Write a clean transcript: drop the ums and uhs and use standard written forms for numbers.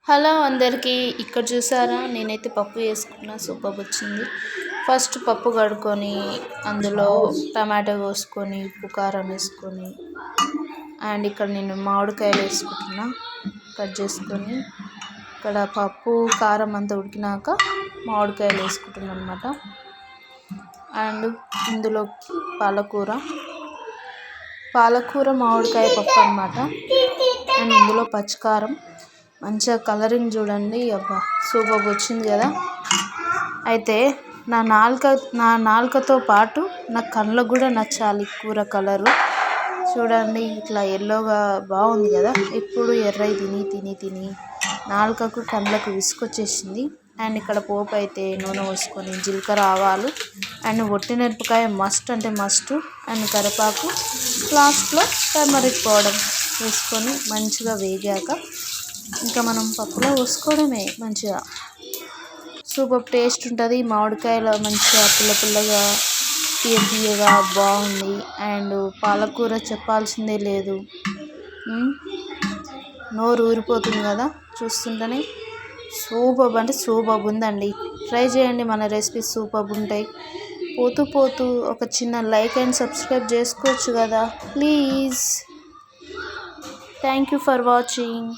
Hello అందరికీ. ఇక్కడ చూసారా, నేనైతే పప్పు వేసుకున్నా. సూపర్ వచ్చింది. ఫస్ట్ పప్పు కడుక్కొని అందులో టమాటో కోసుకొని ఉప్పు కారం వేసుకొని అండ్ ఇక్కడ నేను మామిడికాయలు వేసుకుంటున్నా కట్ చేసుకొని. ఇక్కడ పప్పు కారం అంతా ఉడికినాక మామిడికాయలు వేసుకుంటున్నాను అనమాట. అండ్ ఇందులోకి పాలకూర మామిడికాయ పప్పు అనమాట. అండ్ ఇందులో పచ్చికారం మంచిగా కలరింగ్ చూడండి. అబ్బా సూపర్ వచ్చింది కదా. అయితే నా నాలుకతో పాటు నా కళ్ళకు కూడా నచ్చాలి కూర కలరు. చూడండి ఇట్లా ఎల్లోగా బాగుంది కదా. ఇప్పుడు ఎర్రయి తిని నాలుకకు కళ్ళకు విసుకొచ్చేసింది. అండ్ ఇక్కడ పోపు అయితే నూనె పోసుకొని జీలకర్ర ఆవాలు అండ్ ఒట్టిమిరపకాయ మస్ట్ అంటే మస్ట్ అండ్ కరివేపాకు లాస్ట్లో టర్మరిక్ పౌడర్ వేసుకొని మంచిగా వేగాక ఇంకా మనం పప్పులో పోసుకోవడమే. మంచిగా సూపర్ టేస్ట్ ఉంటుంది. మామిడికాయలు మంచిగా పుల్లగా తీయగా బాగుంది. అండ్ పాలకూర చెప్పాల్సిందే లేదు. నోరు ఊరిపోతుంది కదా చూస్తుంటేనే. సూపర్ అంటే సూపర్ ఉందండి. ట్రై చేయండి, మన రెసిపీస్ సూపర్ ఉంటాయి. పోతూ ఒక చిన్న లైక్ అండ్ సబ్స్క్రైబ్ చేసుకోవచ్చు కదా please. Thank you for watching.